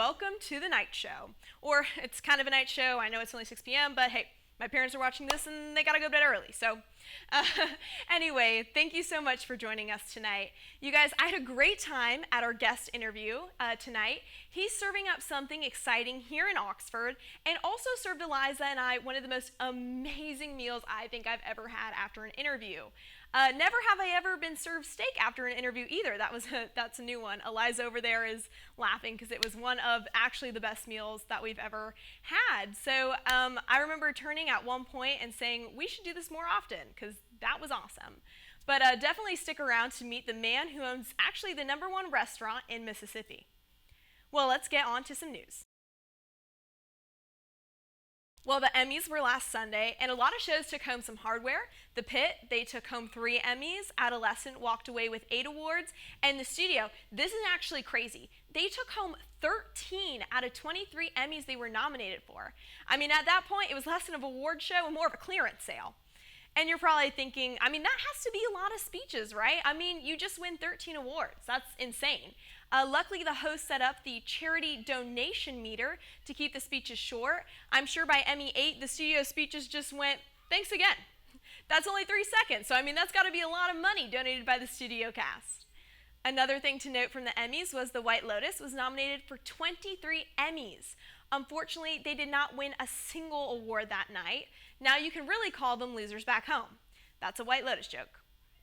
welcome to the night show. Or it's kind of a night show. I know it's only 6 p.m., but hey, my parents are watching this and they gotta go to bed early. So anyway, thank you so much for joining us tonight. You guys, I had a great time at our guest interview tonight. He's serving up something exciting here in Oxford and also served Eliza and I one of the most amazing meals I think I've ever had after an interview. Never have I ever been served steak after an interview either. That's a new one. Eliza over there is laughing because it was one of actually the best meals that we've ever had. So I remember turning at one point and saying, we should do this more often because that was awesome. But definitely stick around to meet the man who owns actually the #1 restaurant in Mississippi. Well, let's get on to some news. Well, the Emmys were last Sunday, and a lot of shows took home some hardware. The Pit, they took home 3 Emmys. Adolescent walked away with 8 awards. And The Studio, this is actually crazy. They took home 13 out of 23 Emmys they were nominated for. I mean, at that point, it was less than an award show and more of a clearance sale. And you're probably thinking, I mean, that has to be a lot of speeches, right? I mean, you just win 13 awards. That's insane. Luckily, the host set up the charity donation meter to keep the speeches short. I'm sure by Emmy 8, the studio speeches just went, thanks again. That's only 3 seconds, so I mean, that's got to be a lot of money donated by the studio cast. Another thing to note from the Emmys was The White Lotus was nominated for 23 Emmys. Unfortunately, they did not win a single award that night. Now you can really call them losers back home. That's a White Lotus joke.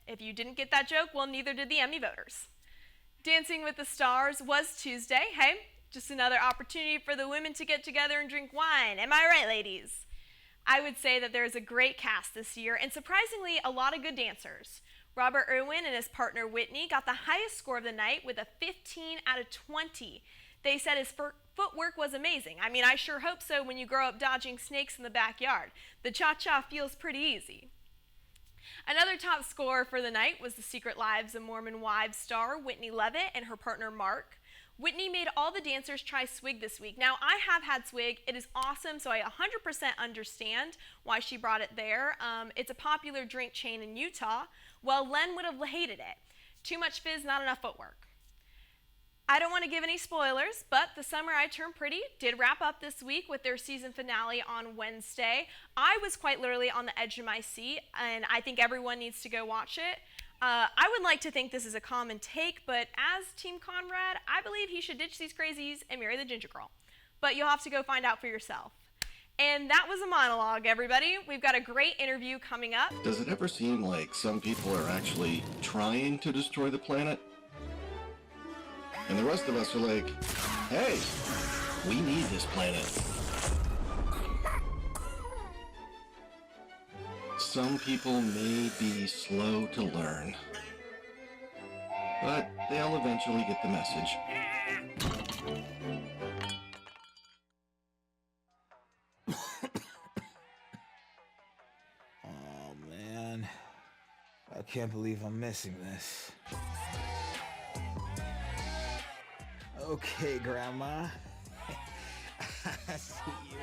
If you didn't get that joke, well, neither did the Emmy voters. Dancing with the Stars was Tuesday. Hey, just another opportunity for the women to get together and drink wine. Am I right, ladies? I would say that there is a great cast this year and surprisingly a lot of good dancers. Robert Irwin and his partner Whitney got the highest score of the night with a 15 out of 20. They said his footwork was amazing. I mean, I sure hope so when you grow up dodging snakes in the backyard. The cha-cha feels pretty easy. Another top scorer for the night was The Secret Lives of Mormon Wives star Whitney Leavitt and her partner Mark. Whitney made all the dancers try swig this week. Now, I have had swig. It is awesome, so I 100% understand why she brought it there. It's a popular drink chain in Utah. Well, Len would have hated it. Too much fizz, not enough footwork. I don't want to give any spoilers, but The Summer I Turned Pretty did wrap up this week with their season finale on Wednesday. I was quite literally on the edge of my seat, and I think everyone needs to go watch it. I would like to think this is a common take, but as Team Conrad, I believe he should ditch these crazies and marry the ginger girl. But you'll have to go find out for yourself. And that was a monologue, everybody. We've got a great interview coming up. Does it ever seem like some people are actually trying to destroy the planet? And the rest of us are like, hey, we need this planet. Some people may be slow to learn, but they'll eventually get the message. Oh man, I can't believe I'm missing this. Okay, Grandma. I see you.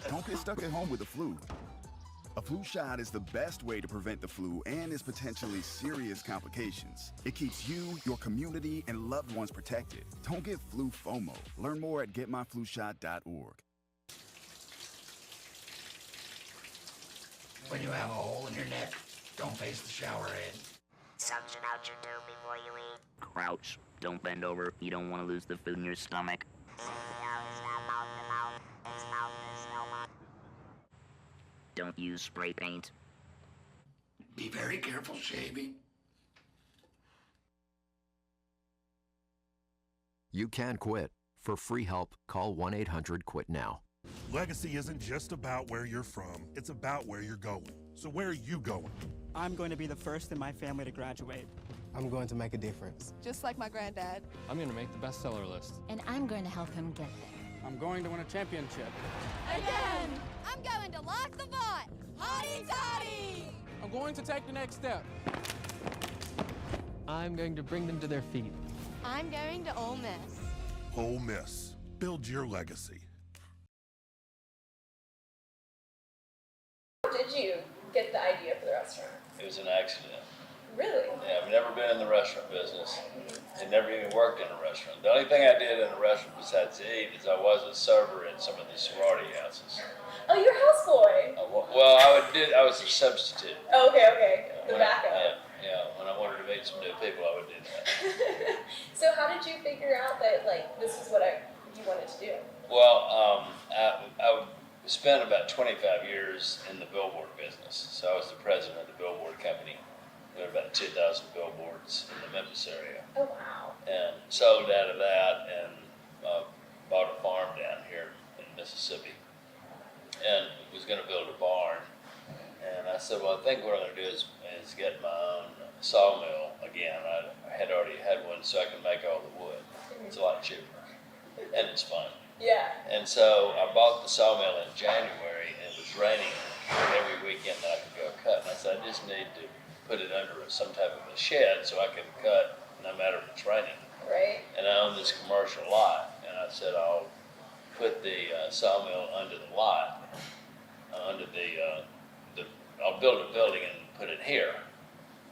Don't get stuck at home with the flu. A flu shot is the best way to prevent the flu and its potentially serious complications. It keeps you, your community, and loved ones protected. Don't get flu FOMO. Learn more at getmyflushot.org. When you have a hole in your neck, don't face the shower head. Suction out your tube before you eat. Crouch. Don't bend over. You don't want to lose the food in your stomach. Don't use spray paint. Be very careful shaving. You can quit. For free help, call 1-800-QUIT-NOW. Legacy isn't just about where you're from, it's about where you're going. So where are you going? I'm going to be the first in my family to graduate. I'm going to make a difference. Just like my granddad. I'm going to make the bestseller list. And I'm going to help him get there. I'm going to win a championship. Again! I'm going to lock the vault! Hotty toddy! I'm going to take the next step. I'm going to bring them to their feet. I'm going to Ole Miss. Ole Miss. Build your legacy. Did you get the idea for the restaurant? It was an accident. Really? Yeah, I've never been in the restaurant business. I never even worked in a restaurant. The only thing I did in a restaurant besides eat is I was a server in some of the sorority houses. Oh, you're a houseboy. Well, I was a substitute. Oh, okay. The backup. Yeah. When I wanted to meet some new people, I would do that. So how did you figure out that like this is what you wanted to do? Well, I spent about 25 years in the billboard business. So I was the president of the billboard company. We had about 2,000 billboards in the Memphis area. Oh, wow. And sold out of that and bought a farm down here in Mississippi and was going to build a barn. And I said, well, I think what I'm going to do is get my own sawmill again. I had already had one so I can make all the wood. It's a lot cheaper and it's fun. Yeah. And so I bought the sawmill in January and it was raining every weekend that I could go cut. And I said, I just need to put it under some type of a shed so I can cut no matter if it's raining. Right. And I own this commercial lot, and I said I'll put the sawmill under the lot, I'll build a building and put it here.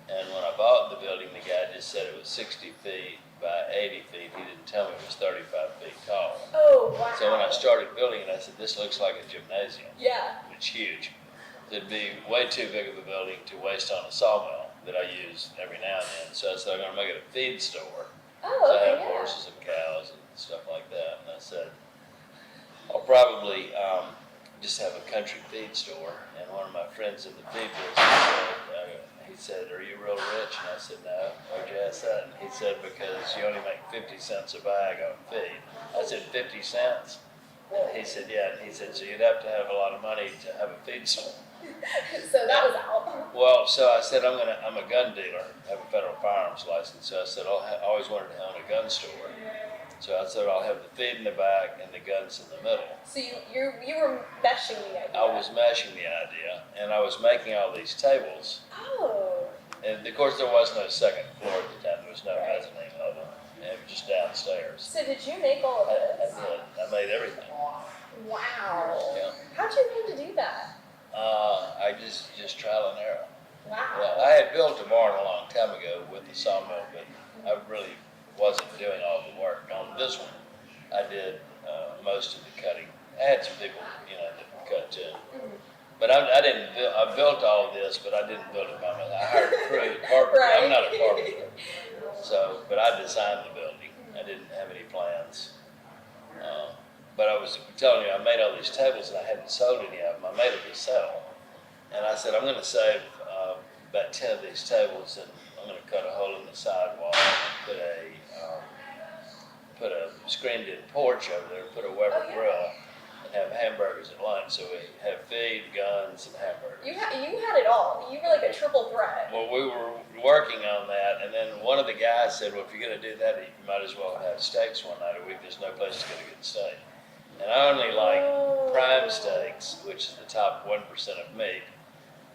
And when I bought the building, the guy just said it was 60 feet by 80 feet. He didn't tell me it was 35 feet tall. Oh, wow. So when I started building it, I said, this looks like a gymnasium. Yeah. It's huge. It'd be way too big of a building to waste on a sawmill that I use every now and then. So I said, I'm going to make it a feed store. Oh, So I okay, have horses and cows and stuff like that. And I said, I'll probably just have a country feed store. And one of my friends in the feed business he said, are you real rich? And I said, no. Why'd you ask that? And he said, because you only make 50 cents a bag on feed. I said, 50 cents? He said, yeah. And he said, so you'd have to have a lot of money to have a feed store. So that was out. Well, so I said, I'm a gun dealer, I have a federal firearms license. So I said, I always wanted to own a gun store. So I said, I'll have the feed in the back and the guns in the middle. So you were meshing the idea. I was meshing the idea, and I was making all these tables. Oh. And of course, there was no second floor at the time. There was no mezzanine level. It was just downstairs. So did you make all of this? I did. I made everything. Wow. Yeah. How'd you learn to do that? I just trial and error. Wow. Yeah, I had built a barn a long time ago with the sawmill, but I really wasn't doing all the work. On this one, I did most of the cutting. I had some people, that cut too. Mm-hmm. But I didn't build. I built all of this, but I didn't build it by myself. I hired a crew, carpenter. Right. I'm not a carpenter. So, but I designed the building. I didn't have any plans. But I was telling you, I made all these tables and I hadn't sold any of them. I made them to sell. And I said, I'm going to save about 10 of these tables and I'm going to cut a hole in the sidewall, put a screened-in porch over there, put a Weber grill, and have hamburgers at lunch. So we have feed, guns, and hamburgers. You had it all. You were like a triple threat. Well, we were working on that, and then one of the guys said, well, if you're going to do that, you might as well have steaks one night a week. There's no place to get a good steak. And I only like prime steaks, which is the top 1% of meat,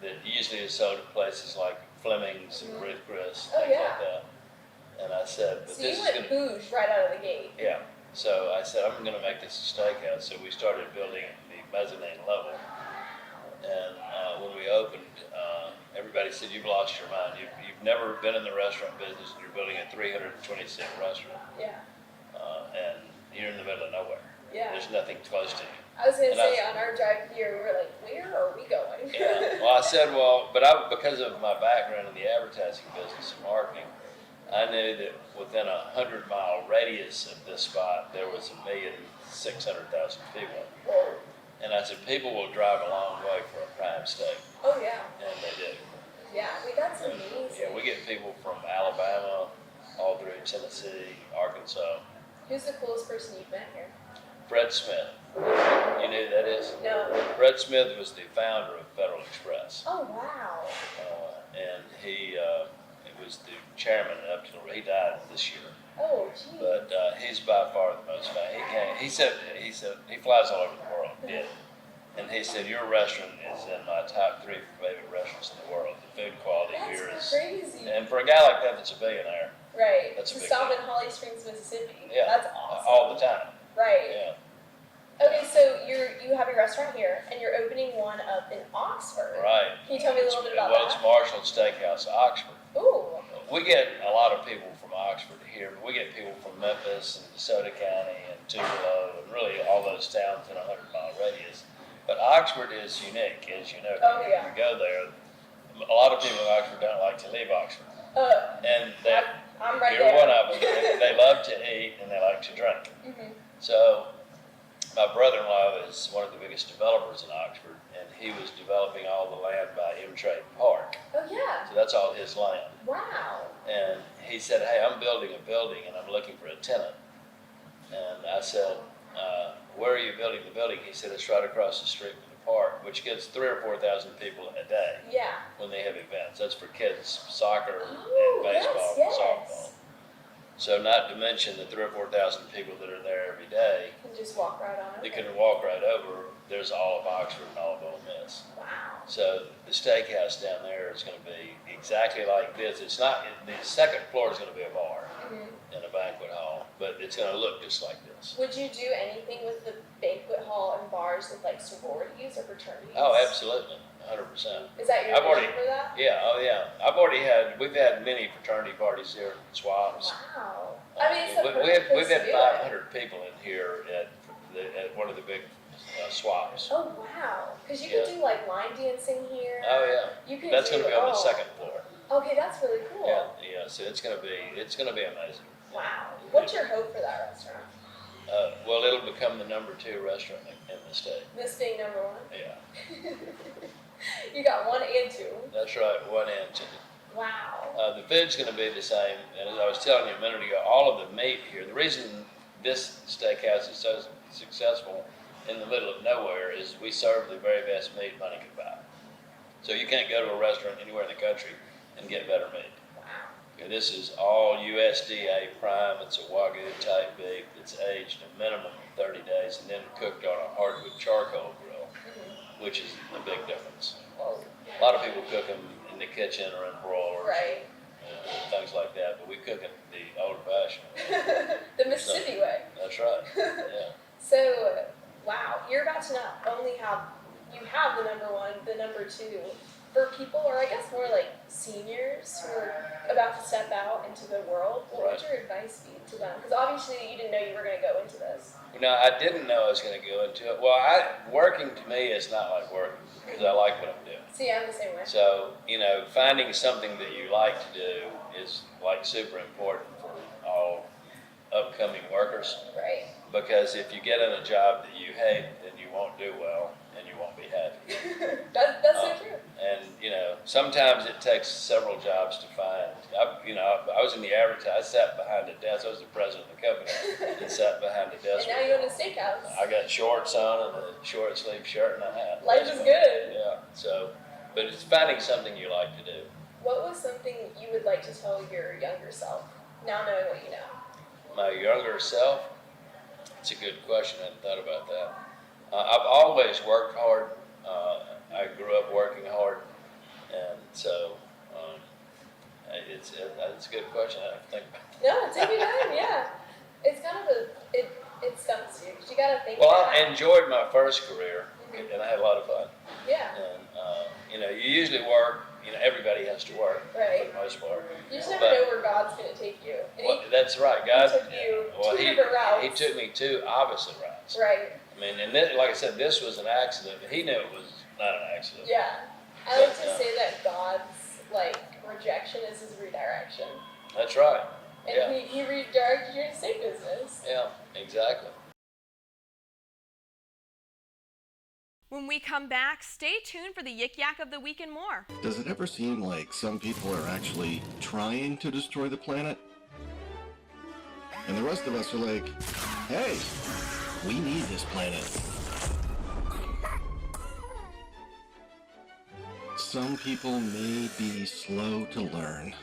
that usually is sold at places like Fleming's and Ruth Chris, things like that. And I said, but so this you is went going to... bouge right out of the gate. Yeah. So I said, I'm going to make this a steakhouse. So we started building the mezzanine level. And when we opened, everybody said, you've lost your mind. You've never been in the restaurant business and you're building a 320-seat restaurant. Yeah. And you're in the middle of nowhere. Yeah. There's nothing close to you. I was going to say, on our drive here, we were like, where are we going? Yeah. Well, I said, because of my background in the advertising business and marketing, I knew that within a 100-mile radius of this spot, there was 1,600,000 people. Whoa. And I said, people will drive a long way for a prime steak. Oh, yeah. And they do. Yeah, that's amazing. Yeah, we get people from Alabama all through Tennessee, Arkansas. Who's the coolest person you've met here? Fred Smith. You know who that is? No. Fred Smith was the founder of Federal Express. Oh, wow. And he was the chairman up till he died this year. Oh, geez. But he's by far the most famous. He said he flies all over the world. Yeah. And he said, your restaurant is in my top 3 favorite restaurants in the world. The food quality here is crazy. And for a guy like that that's a billionaire. Right. That's a big stop deal. in Holly Springs, Mississippi. Yeah. That's awesome. All the time. Right. Yeah. Okay, so you have your restaurant here, and you're opening one up in Oxford. Right. Can you tell me a little bit about that? Well, that? it's Marshall Steakhouse, Oxford. Ooh. we get a lot of people from Oxford here, but we get people from Memphis and DeSoto County and Tupelo and really all those towns in a 100-mile radius. But Oxford is unique, as you know. Oh, yeah. You go there, a lot of people in Oxford don't like to leave Oxford. And I'm right you're there. one of them. They love to eat and they like to drink. Mm-hmm. So my brother-in-law is one of the biggest developers in Oxford, and he was developing all the land by M-Trade Park. Oh, yeah. So that's all his land. Wow. And he said, hey, I'm building a building and I'm looking for a tenant. And I said, where are you building the building? He said, it's right across the street from the park, which gets 3,000 or 4,000 people a day. Yeah. When they have events. That's for kids, soccer and Oh, baseball yes, and softball. So not to mention the 3,000 or 4,000 people that are there every day. You can just walk right on They over. can walk right over. There's all of Oxford and all of Ole Miss. Wow. So the steakhouse down there is going to be exactly like this. It's not, the second floor is going to be a bar and a banquet hall, but it's going to look just like this. Would you do anything with the banquet hall and bars with like sororities or fraternities? Oh, absolutely, 100%. Is that your I've already, vision for that? yeah, oh yeah. We've had many fraternity parties here at Swaps. Wow. I mean, it's a We've had perfect place to do it. 500 people in here at one of the big Swaps. Oh wow! Because you Yeah. could do like line dancing here. Oh yeah. You can. That's do, going to be on the oh. second floor. Okay, that's really cool. Yeah. So it's going to be amazing. Wow. What's your hope for that restaurant? Well, it'll become the #2 restaurant in the state. This being number one. Yeah. You got 1 and 2. That's right, 1 and 2. Wow. The food's going to be the same. And as I was telling you a minute ago, all of the meat here, the reason this steakhouse is so successful in the middle of nowhere is we serve the very best meat money can buy. So you can't go to a restaurant anywhere in the country and get better meat. Wow. Okay, this is all USDA prime. It's a Wagyu type beef that's aged a minimum of 30 days and then cooked on a hardwood charcoal grill, which is a big difference. A lot of people cook them in the kitchen or in broilers, Right. things like that, but we cook it the old-fashioned. The Mississippi way. That's right. Yeah. So, wow, you're about to not only have the number 1, the number 2 for people, or I guess more like seniors who are about to step out into the world. What would your advice be to them? Because obviously you didn't know you were going to go into this. No, I didn't know I was going to go into it. Well, working to me is not like working because I like what I'm doing. See, I'm the same way. So, finding something that you like to do is like super important for all upcoming workers. Right. Because if you get in a job that you hate, then you won't do well and you won't be happy. That's so true. And, sometimes it takes several jobs to find. I was in the advertising. I sat behind a desk. I was the president of the company and sat behind a desk. And now you're in a steakhouse. I got shorts on and a short sleeve shirt and a hat. Life is good. Yeah. So, but it's finding something you like to do. What was something you would like to tell your younger self, now knowing what you know? My younger self? It's a good question. I hadn't thought about that. I've always worked hard. I grew up working hard, and so it's a good question. I have to think about that. No, take your time. Yeah, it's kind of it stumps you. You gotta think. Well, I enjoyed my first career, and I had a lot of fun. Yeah. And you usually work. Everybody has to work Right. for the most part. You just never know where God's gonna take you. And Well, that's right. God took you two he, different routes. He took me 2 opposite routes. Right. I mean, and then, like I said, this was an accident. But he knew it was not an accident. Yeah. I like to say that God's rejection is his redirection. That's right. And Yeah. he redirected you in steak business. Yeah. Exactly. When we come back, stay tuned for the Yik Yak of the Week and more. Does it ever seem like some people are actually trying to destroy the planet? And the rest of us are like, hey, we need this planet. Some people may be slow to learn,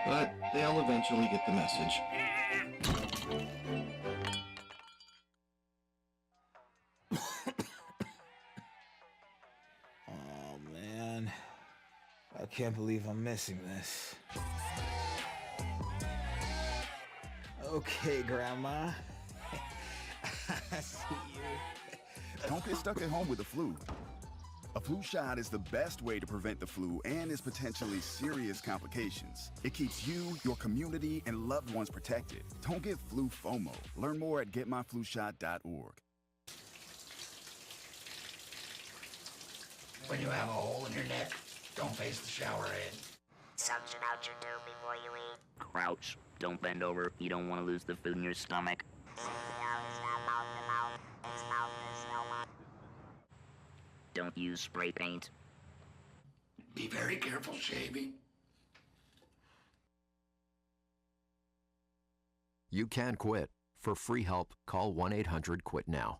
but they'll eventually get the message. Oh man, I can't believe I'm missing this. Okay, Grandma. I see you. Don't get stuck at home with the flu. A flu shot is the best way to prevent the flu and its potentially serious complications. It keeps you, your community, and loved ones protected. Don't get flu FOMO. Learn more at getmyflushot.org. When you have a hole in your neck, don't face the shower head. Suction out your tube before you eat. Crouch. Don't bend over. You don't want to lose the food in your stomach. Don't use spray paint. Be very careful shaving. You can quit. For free help, call 1-800-QUIT-NOW.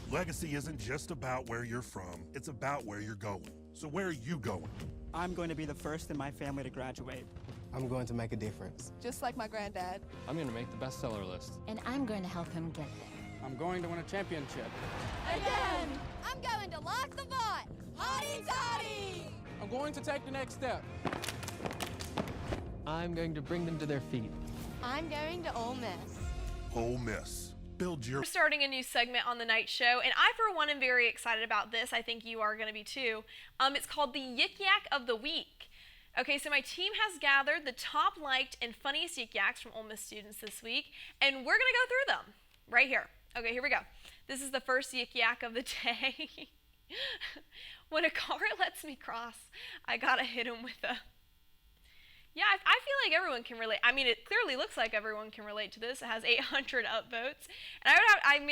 Legacy isn't just about where you're from, it's about where you're going. So where are you going? I'm going to be the first in my family to graduate. I'm going to make a difference. Just like my granddad. I'm going to make the bestseller list. And I'm going to help him get there. I'm going to win a championship. Again! I'm going to lock the vault! Hotty toddy! I'm going to take the next step. I'm going to bring them to their feet. I'm going to Ole Miss. Ole Miss. Build your... We're starting a new segment on the night show, and I, for one, am very excited about this. I think you are going to be too. It's called the Yik Yak of the Week. Okay, so my team has gathered the top liked and funniest Yik Yaks from Ole Miss students this week, and we're going to go through them right here. Okay, here we go. This is the first Yik Yak of the day. When a car lets me cross, I gotta hit him with a... Yeah, I feel like everyone can relate. I mean, it clearly looks like everyone can relate to this. It has 800 upvotes. And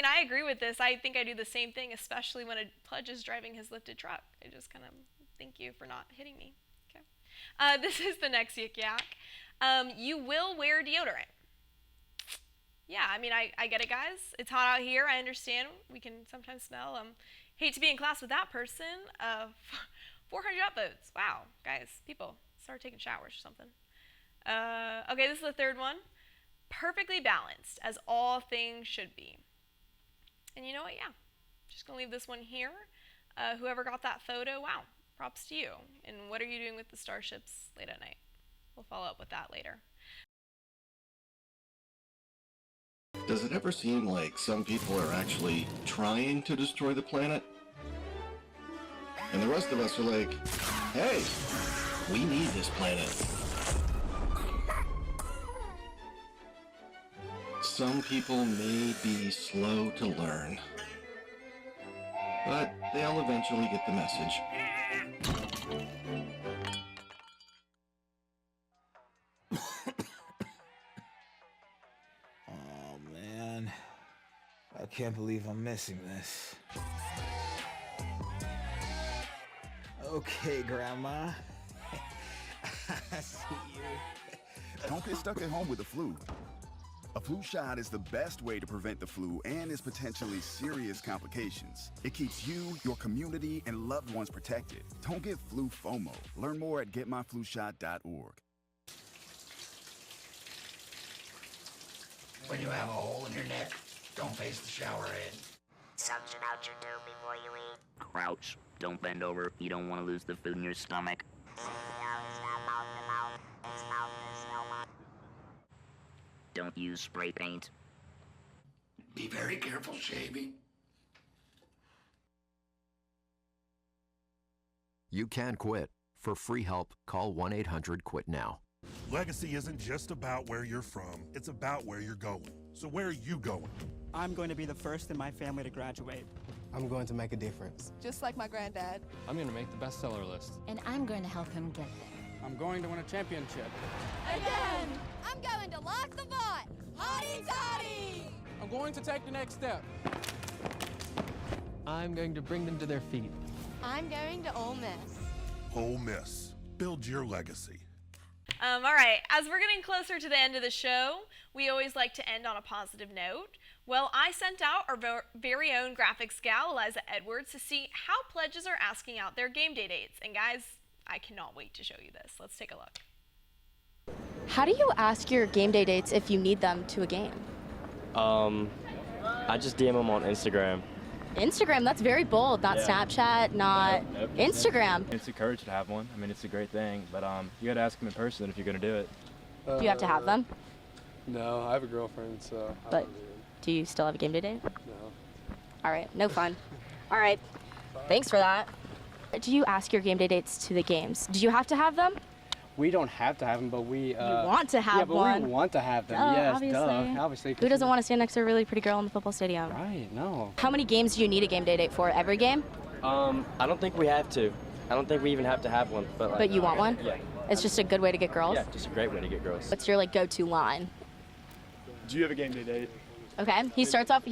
I agree with this. I think I do the same thing, especially when a pledge is driving his lifted truck. I just kind of thank you for not hitting me. Okay. This is the next Yik Yak. You will wear deodorant. Yeah, I mean, I get it, guys. It's hot out here. I understand. We can sometimes smell. Hate to be in class with that person. 400 upvotes. Wow, guys, people, start taking showers or something. Okay, this is the third one. Perfectly balanced, as all things should be. And you know what? Yeah, just gonna leave this one here. Whoever got that photo, wow, props to you. And what are you doing with the starships late at night? We'll follow up with that later. Does it ever seem like some people are actually trying to destroy the planet? And the rest of us are like, hey, we need this planet. Some people may be slow to learn, but they'll eventually get the message. I can't believe I'm missing this. Okay, Grandma. I see you. Don't get stuck at home with the flu. A flu shot is the best way to prevent the flu and its potentially serious complications. It keeps you, your community, and loved ones protected. Don't get flu FOMO. Learn more at getmyflushot.org. When you have a hole in your neck, don't face the shower head. Suction out your tube before you eat. Crouch. Don't bend over. You don't want to lose the food in your stomach. Don't use spray paint. Be very careful shaving. You can quit. For free help, call 1-800-QUIT-NOW. Legacy isn't just about where you're from, it's about where you're going. So where are you going? I'm going to be the first in my family to graduate. I'm going to make a difference. Just like my granddad. I'm going to make the bestseller list. And I'm going to help him get there. I'm going to win a championship. Again! I'm going to lock the vault! Hotty toddy! I'm going to take the next step. I'm going to bring them to their feet. I'm going to Ole Miss. Ole Miss. Build your legacy. All right, as we're getting closer to the end of the show, we always like to end on a positive note. Well, I sent out our very own graphics gal, Eliza Edwards, to see how pledges are asking out their game day dates. And guys, I cannot wait to show you this. Let's take a look. How do you ask your game day dates if you need them to a game? I just DM them on Instagram. Instagram, that's very bold. Not Snapchat, not Instagram. It's encouraged to have one. I mean, it's a great thing, but you got to ask them in person if you're going to do it. Do you have to have them? No, I have a girlfriend, so. But do you still have a game day date? No. All right, no fun. All right, thanks for that. Do you ask your game day dates to the games? Do you have to have them? We don't have to have them, but we... You want to have yeah, but one. we want to have them, Duh, yes, obviously. obviously. Who doesn't want to stand next to a really pretty girl in the football stadium? Right, no. How many games do you need a game day date for? Every game? I don't think we have to. I don't think we even have to have one. But, like, But you want one? Yeah. It's just a good way to get girls? Yeah, just a great way to get girls. What's your like go-to line? Do you have a game day date? Okay. He starts off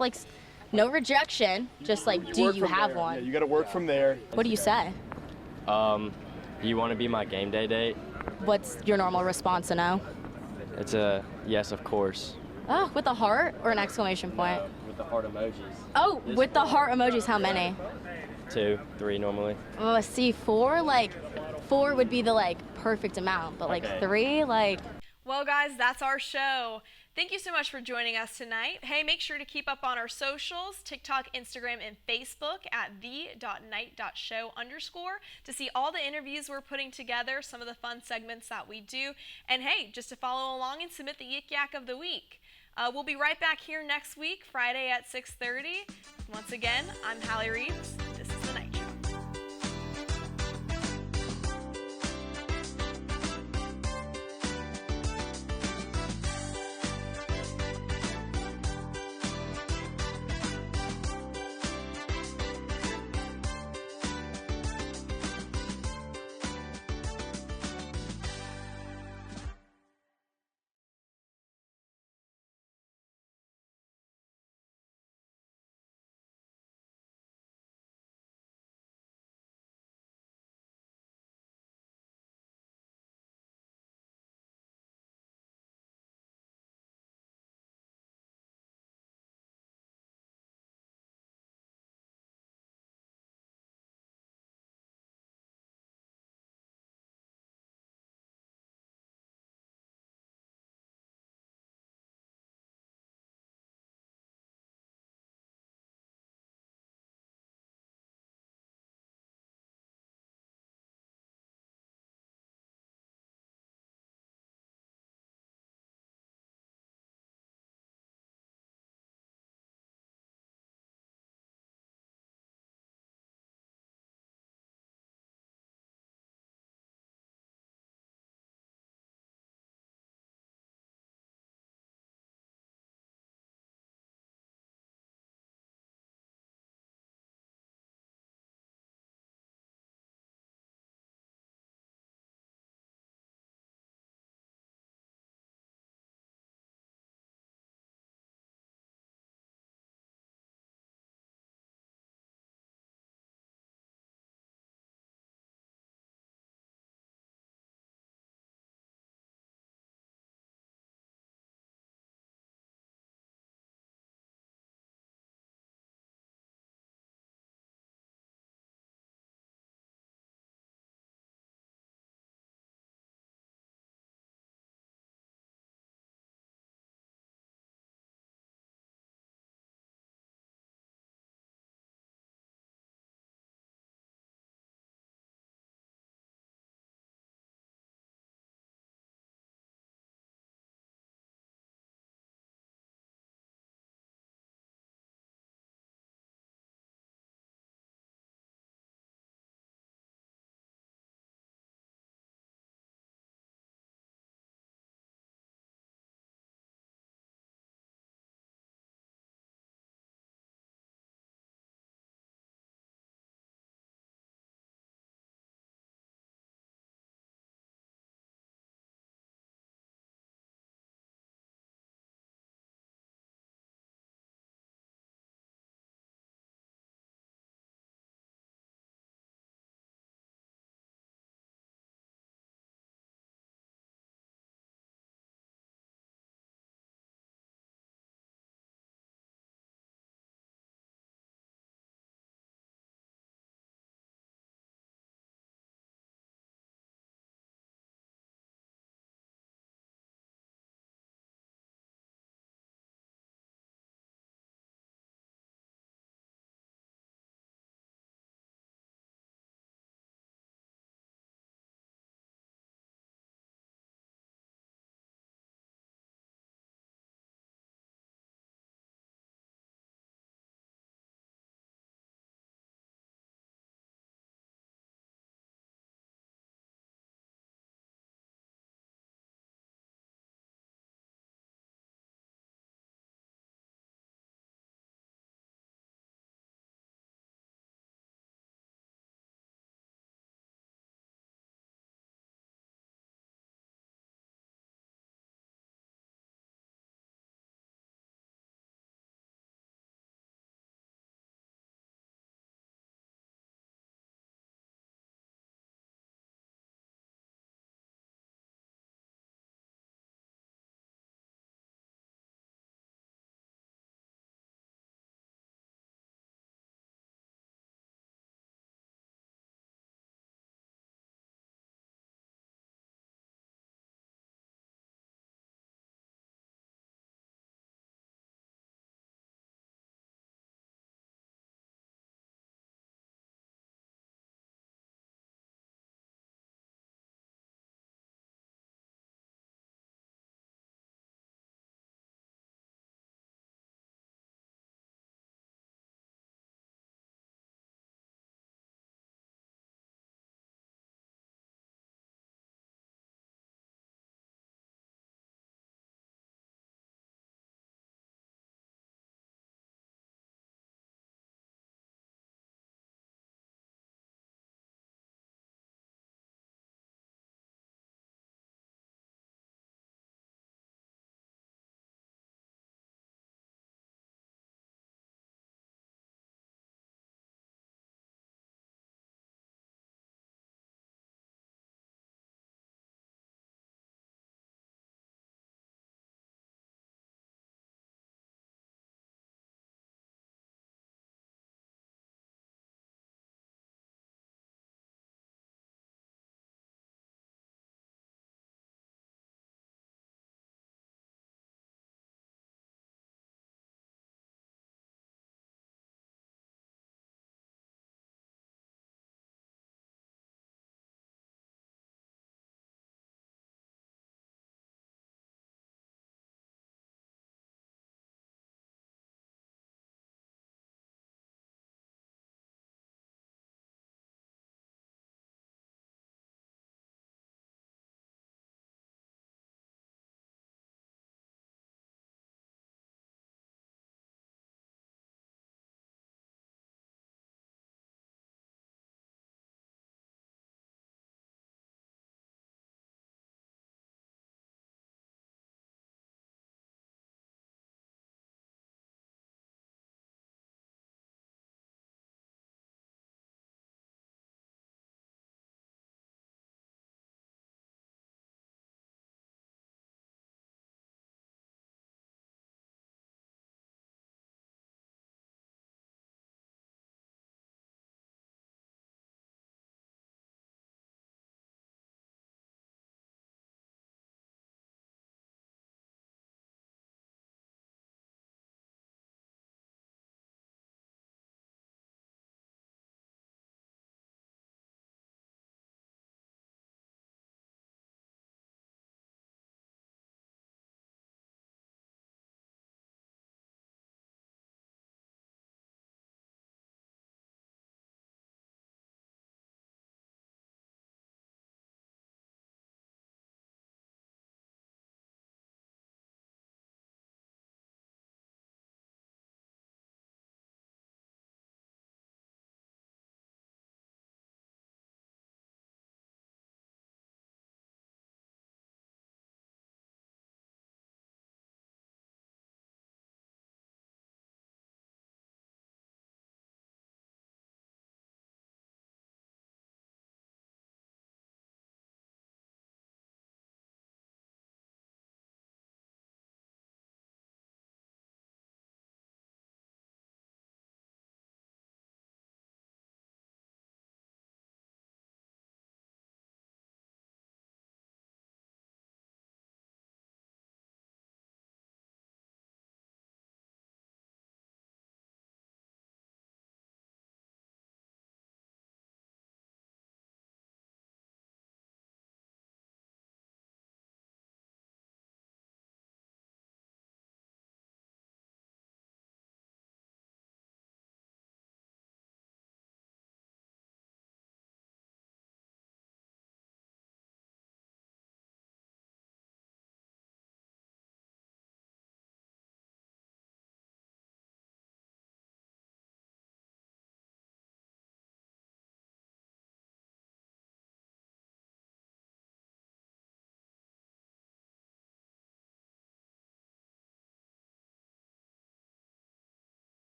like no rejection, just like do you have one? Yeah, you got to work from there. What do you say? You want to be my game day date? What's your normal response to no? It's a yes, of course. Oh, with a heart or an exclamation point? With the heart emojis. Oh, with the heart emojis, how many? 2, 3 normally. Oh, see, 4, like 4 would be the like perfect amount, but like Okay. 3, like. Well, guys, that's our show. Thank you so much for joining us tonight. Hey, make sure to keep up on our socials, TikTok, Instagram, and Facebook at the.night.show_ to see all the interviews we're putting together, some of the fun segments that we do, and hey, just to follow along and submit the Yik Yak of the week. We'll be right back here next week, Friday at 6:30. Once again, I'm Hallie Reeves.